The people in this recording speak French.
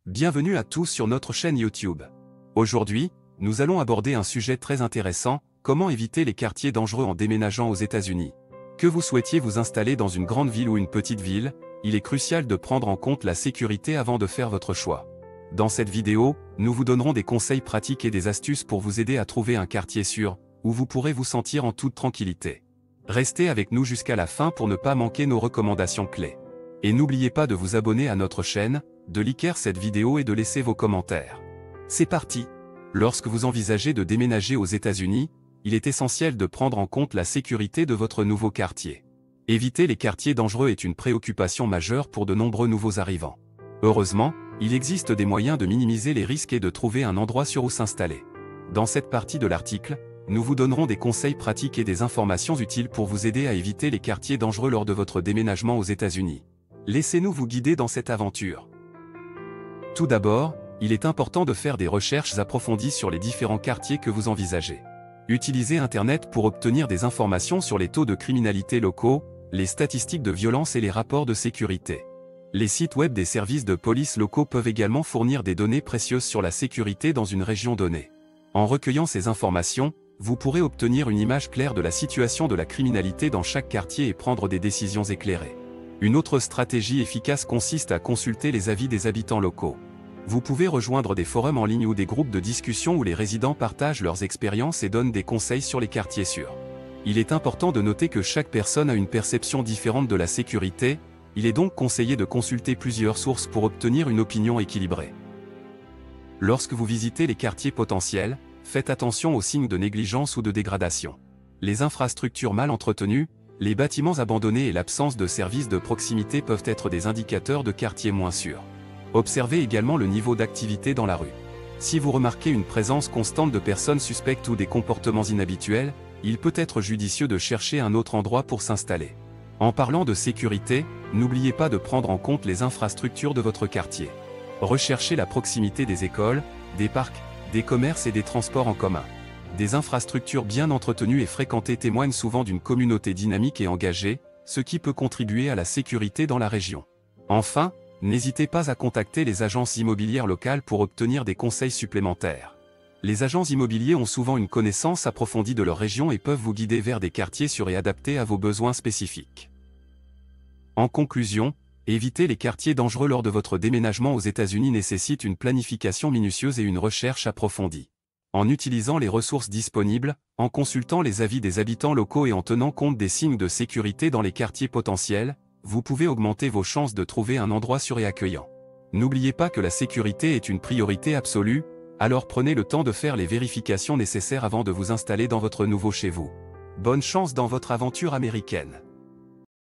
Bienvenue à tous sur notre chaîne YouTube. Aujourd'hui, nous allons aborder un sujet très intéressant, comment éviter les quartiers dangereux en déménageant aux États-Unis. Que vous souhaitiez vous installer dans une grande ville ou une petite ville, il est crucial de prendre en compte la sécurité avant de faire votre choix. Dans cette vidéo, nous vous donnerons des conseils pratiques et des astuces pour vous aider à trouver un quartier sûr, où vous pourrez vous sentir en toute tranquillité. Restez avec nous jusqu'à la fin pour ne pas manquer nos recommandations clés. Et n'oubliez pas de vous abonner à notre chaîne, de liker cette vidéo et de laisser vos commentaires. C'est parti! Lorsque vous envisagez de déménager aux États-Unis, il est essentiel de prendre en compte la sécurité de votre nouveau quartier. Éviter les quartiers dangereux est une préoccupation majeure pour de nombreux nouveaux arrivants. Heureusement, il existe des moyens de minimiser les risques et de trouver un endroit sûr où s'installer. Dans cette partie de l'article, nous vous donnerons des conseils pratiques et des informations utiles pour vous aider à éviter les quartiers dangereux lors de votre déménagement aux États-Unis. Laissez-nous vous guider dans cette aventure. Tout d'abord, il est important de faire des recherches approfondies sur les différents quartiers que vous envisagez. Utilisez Internet pour obtenir des informations sur les taux de criminalité locaux, les statistiques de violence et les rapports de sécurité. Les sites web des services de police locaux peuvent également fournir des données précieuses sur la sécurité dans une région donnée. En recueillant ces informations, vous pourrez obtenir une image claire de la situation de la criminalité dans chaque quartier et prendre des décisions éclairées. Une autre stratégie efficace consiste à consulter les avis des habitants locaux. Vous pouvez rejoindre des forums en ligne ou des groupes de discussion où les résidents partagent leurs expériences et donnent des conseils sur les quartiers sûrs. Il est important de noter que chaque personne a une perception différente de la sécurité, il est donc conseillé de consulter plusieurs sources pour obtenir une opinion équilibrée. Lorsque vous visitez les quartiers potentiels, faites attention aux signes de négligence ou de dégradation. Les infrastructures mal entretenues, les bâtiments abandonnés et l'absence de services de proximité peuvent être des indicateurs de quartiers moins sûrs. Observez également le niveau d'activité dans la rue. Si vous remarquez une présence constante de personnes suspectes ou des comportements inhabituels, il peut être judicieux de chercher un autre endroit pour s'installer. En parlant de sécurité, n'oubliez pas de prendre en compte les infrastructures de votre quartier. Recherchez la proximité des écoles, des parcs, des commerces et des transports en commun. Des infrastructures bien entretenues et fréquentées témoignent souvent d'une communauté dynamique et engagée, ce qui peut contribuer à la sécurité dans la région. Enfin, n'hésitez pas à contacter les agences immobilières locales pour obtenir des conseils supplémentaires. Les agents immobiliers ont souvent une connaissance approfondie de leur région et peuvent vous guider vers des quartiers sûrs et adaptés à vos besoins spécifiques. En conclusion, éviter les quartiers dangereux lors de votre déménagement aux États-Unis nécessite une planification minutieuse et une recherche approfondie. En utilisant les ressources disponibles, en consultant les avis des habitants locaux et en tenant compte des signes de sécurité dans les quartiers potentiels, vous pouvez augmenter vos chances de trouver un endroit sûr et accueillant. N'oubliez pas que la sécurité est une priorité absolue, alors prenez le temps de faire les vérifications nécessaires avant de vous installer dans votre nouveau chez vous. Bonne chance dans votre aventure américaine!